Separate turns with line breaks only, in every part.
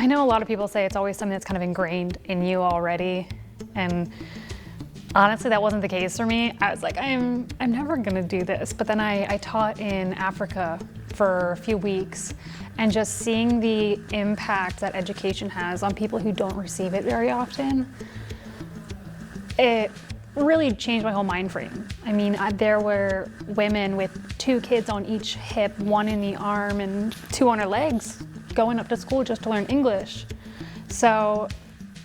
I know a lot of people say it's always something that's kind of ingrained in you already, and honestly, that wasn't the case for me. I was like, I'm never gonna do this. But then I taught in Africa for a few weeks, and just seeing the impact that education has on people who don't receive it very often, it really changed my whole mind frame. I mean, there were women with 2 kids on each hip, 1 in the arm and 2 on her legs, going up to school just to learn English. So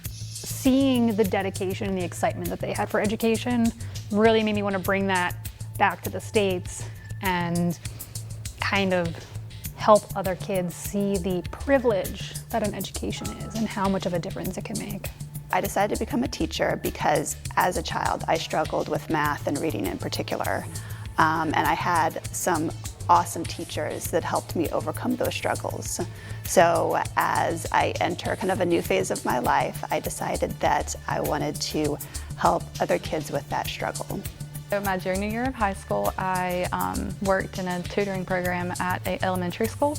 seeing the dedication and the excitement that they had for education really made me want to bring that back to the States and kind of help other kids see the privilege that an education is and how much of a difference it can make.
I decided to become a teacher because as a child I struggled with math and reading in particular. And I had some awesome teachers that helped me overcome those struggles. So as I enter kind of a new phase of my life, I decided that I wanted to help other kids with that struggle.
So my junior year of high school, I worked in a tutoring program at an elementary school,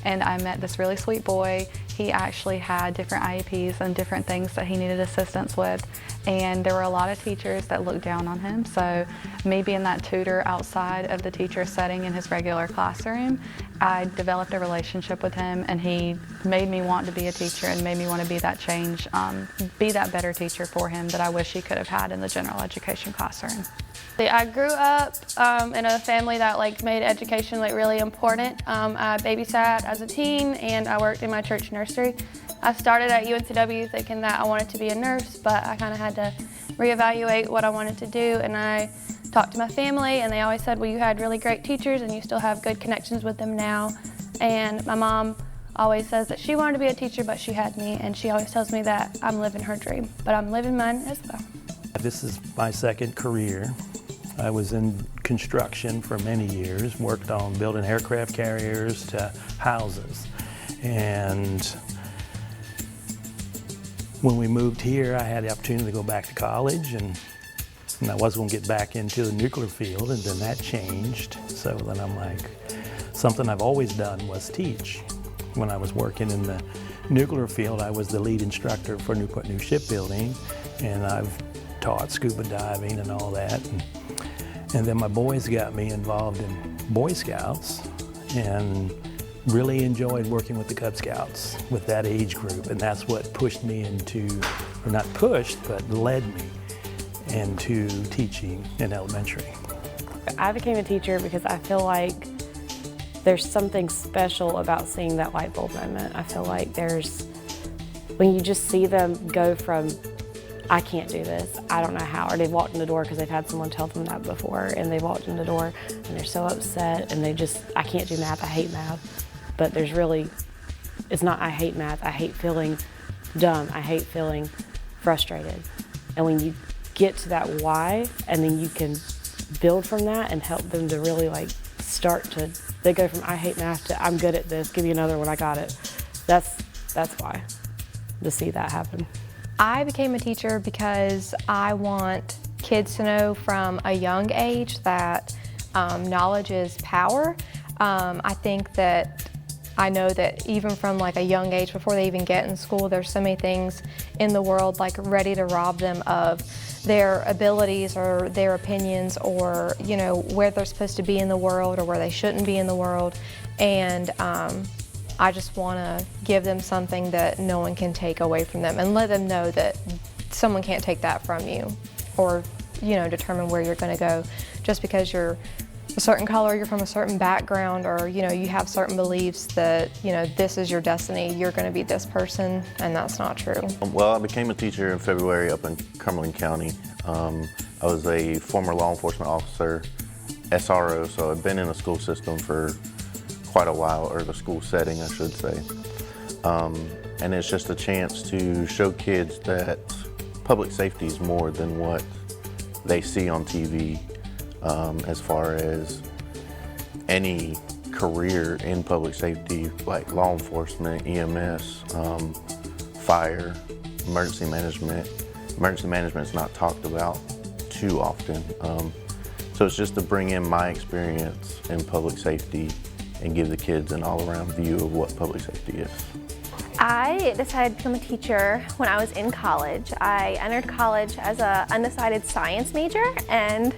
and I met this really sweet boy. He actually had different IEPs and different things that he needed assistance with, and there were a lot of teachers that looked down on him. So me being that tutor outside of the teacher setting in his regular classroom, I developed a relationship with him, and he made me want to be a teacher and made me want to be that change, be that better teacher for him that I wish he could have had in the general education classroom.
I grew up in a family that made education really important. I babysat as a teen and I worked in my church nursery. I started at UNCW thinking that I wanted to be a nurse, but I kind of had to reevaluate what I wanted to do, and I talked to my family and they always said, well, you had really great teachers and you still have good connections with them now. And my mom always says that she wanted to be a teacher, but she had me, and she always tells me that I'm living her dream, but I'm living mine as well.
This is my second career. I was in construction for many years, worked on building aircraft carriers to houses. And when we moved here, I had the opportunity to go back to college, and I was going to get back into the nuclear field, and then that changed. So then I'm like, something I've always done was teach. When I was working in the nuclear field, I was the lead instructor for Newport News Shipbuilding, and I've taught scuba diving and all that. And then my boys got me involved in Boy Scouts and really enjoyed working with the Cub Scouts with that age group. And that's what pushed me into, or not pushed, but led me into teaching in elementary.
I became a teacher because I feel like there's something special about seeing that light bulb moment. I feel like when you just see them go from, I can't do this, I don't know how, or they've walked in the door because they've had someone tell them that before, and they walked in the door and they're so upset and I can't do math, I hate math. But it's not I hate math, I hate feeling dumb, I hate feeling frustrated. And when you get to that why, and then you can build from that and help them to really they go from I hate math to I'm good at this, give you another one, I got it. That's why, to see that happen.
I became a teacher because I want kids to know from a young age that knowledge is power. I know that even from a young age, before they even get in school, there's so many things in the world ready to rob them of their abilities or their opinions, or where they're supposed to be in the world or where they shouldn't be in the world. And I just want to give them something that no one can take away from them, and let them know that someone can't take that from you, or determine where you're going to go just because you're a certain color, you're from a certain background, or you have certain beliefs that this is your destiny, you're going to be this person, and that's not true.
Well, I became a teacher in February up in Cumberland County. I was a former law enforcement officer, SRO, so I've been in the school system for quite a while, or the school setting, I should say. And it's just a chance to show kids that public safety is more than what they see on TV, as far as any career in public safety, like law enforcement, EMS, fire, emergency management. Emergency management is not talked about too often. So it's just to bring in my experience in public safety and give the kids an all-around view of what public safety is.
I decided to become a teacher when I was in college. I entered college as an undecided science major and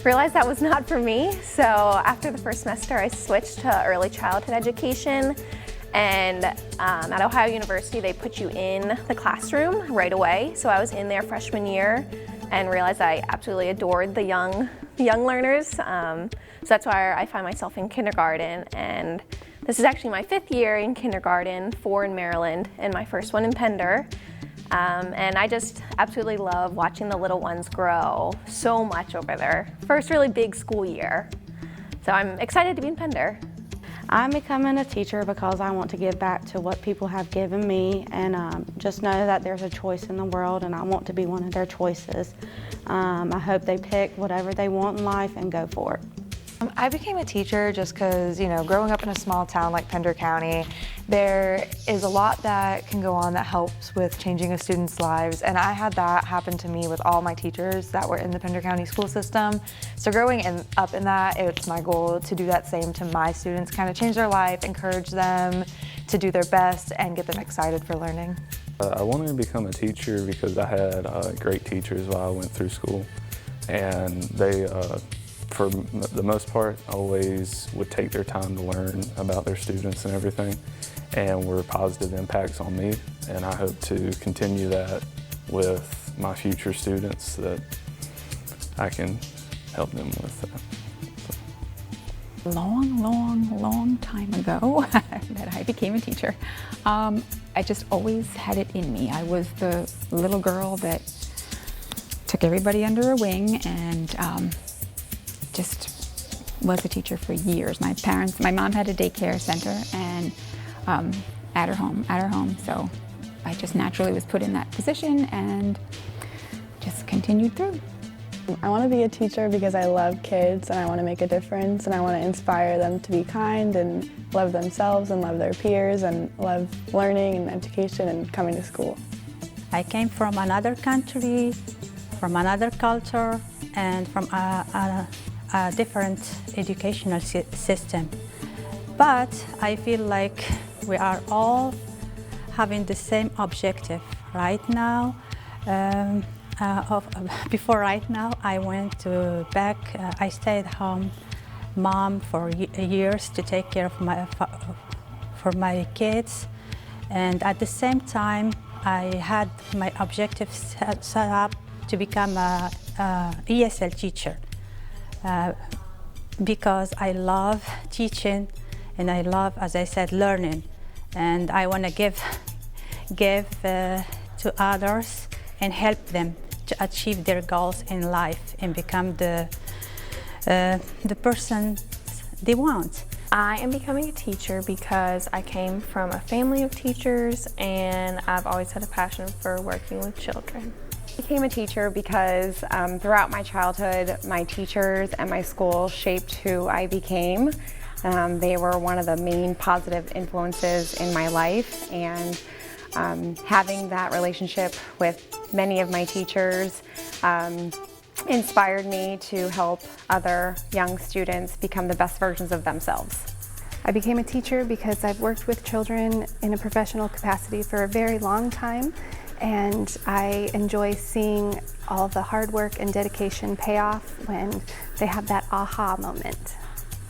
realized that was not for me. So after the first semester, I switched to early childhood education. And at Ohio University, they put you in the classroom right away. So I was in there freshman year and realized I absolutely adored the young learners. So that's why I find myself in kindergarten. And this is actually my 5th year in kindergarten, 4 in Maryland, and my first one in Pender. And I just absolutely love watching the little ones grow so much over their first really big school year. So I'm excited to be in Pender.
I'm becoming a teacher because I want to give back to what people have given me, and just know that there's a choice in the world and I want to be one of their choices. I hope they pick whatever they want in life and go for it.
I became a teacher just because, growing up in a small town like Pender County, there is a lot that can go on that helps with changing a student's lives, and I had that happen to me with all my teachers that were in the Pender County school system. So growing up in that, it's my goal to do that same to my students, kind of change their life, encourage them to do their best, and get them excited for learning.
I wanted to become a teacher because I had great teachers while I went through school, and they for the most part, always would take their time to learn about their students and everything, and were positive impacts on me. And I hope to continue that with my future students, so that I can help them with that.
Long time ago that I became a teacher. I just always had it in me. I was the little girl that took everybody under a wing and just was a teacher for years. My mom had a daycare center and at her home, so I just naturally was put in that position and just continued through.
I want to be a teacher because I love kids and I want to make a difference, and I want to inspire them to be kind and love themselves and love their peers and love learning and education and coming to school.
I came from another country, from another culture, and from a different educational system. But I feel like we are all having the same objective right now. Before right now, I went back. I stayed home, mom for years to take care of my kids, and at the same time, I had my objective set up to become a ESL teacher because I love teaching and I love, as I said, learning, and I want to give to others and help them to achieve their goals in life and become the person they want.
I am becoming a teacher because I came from a family of teachers and I've always had a passion for working with children.
I became a teacher because throughout my childhood, my teachers and my school shaped who I became. They were one of the main positive influences in my life, and having that relationship with many of my teachers inspired me to help other young students become the best versions of themselves.
I became a teacher because I've worked with children in a professional capacity for a very long time, and I enjoy seeing all the hard work and dedication pay off when they have that aha moment.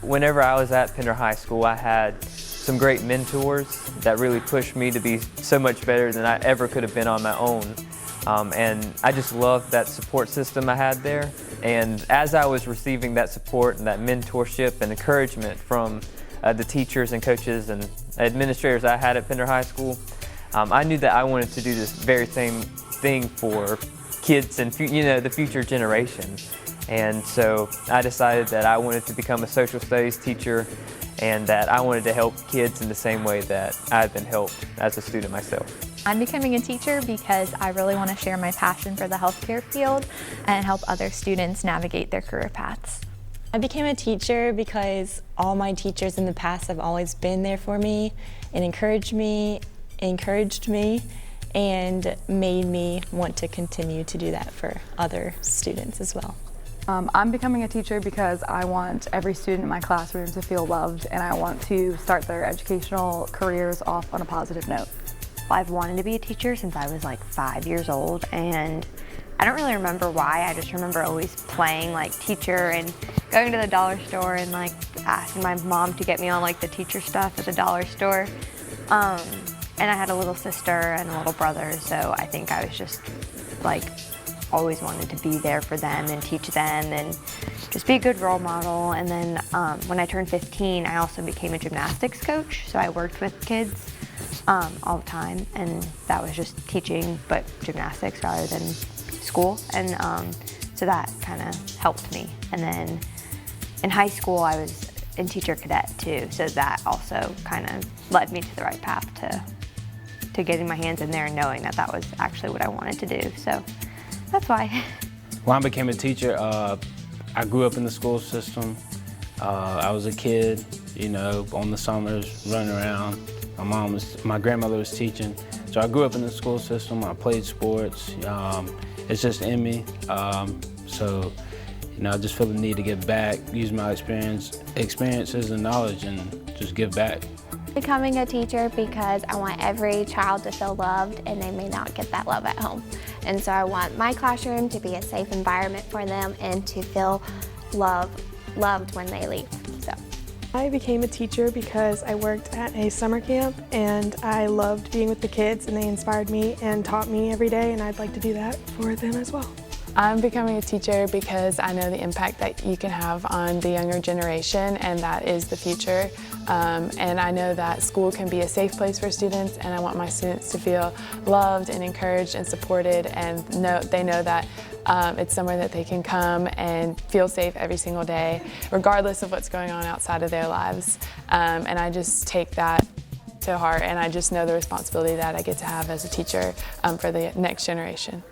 Whenever I was at Pender High School, I had some great mentors that really pushed me to be so much better than I ever could have been on my own. And I just loved that support system I had there. And as I was receiving that support and that mentorship and encouragement from the teachers and coaches and administrators I had at Pender High School, I knew that I wanted to do this very same thing for kids and the future generation. And so I decided that I wanted to become a social studies teacher and that I wanted to help kids in the same way that I've been helped as a student myself.
I'm becoming a teacher because I really want to share my passion for the healthcare field and help other students navigate their career paths.
I became a teacher because all my teachers in the past have always been there for me and encouraged me, and made me want to continue to do that for other students as well.
I'm becoming a teacher because I want every student in my classroom to feel loved, and I want to start their educational careers off on a positive note.
I've wanted to be a teacher since I was like 5 years old, and I don't really remember why. I just remember always playing like teacher and going to the dollar store and like asking my mom to get me on like the teacher stuff at the dollar store. And I had a little sister and a little brother, so I think I was just like always wanted to be there for them and teach them and just be a good role model. And then when I turned 15, I also became a gymnastics coach, so I worked with kids all the time, and that was just teaching but gymnastics rather than school, and so that kind of helped me. And then in high school I was in teacher cadet too, so that also kind of led me to the right path to getting my hands in there and knowing that that was actually what I wanted to do, so that's why.
When I became a teacher, I grew up in the school system. I was a kid, you know, on the summers running around. My grandmother was teaching, so I grew up in the school system. I played sports. It's just in me. So, you know, I just feel the need to give back, use my experiences and knowledge, and just give back.
Becoming a teacher because I want every child to feel loved, and they may not get that love at home. And so I want my classroom to be a safe environment for them and to feel loved when they leave. So.
I became a teacher because I worked at a summer camp and I loved being with the kids, and they inspired me and taught me every day, and I'd like to do that for them as well.
I'm becoming a teacher because I know the impact that you can have on the younger generation, and that is the future. And I know that school can be a safe place for students, and I want my students to feel loved and encouraged and supported, and they know that it's somewhere that they can come and feel safe every single day, regardless of what's going on outside of their lives. And I just take that to heart, and I just know the responsibility that I get to have as a teacher for the next generation.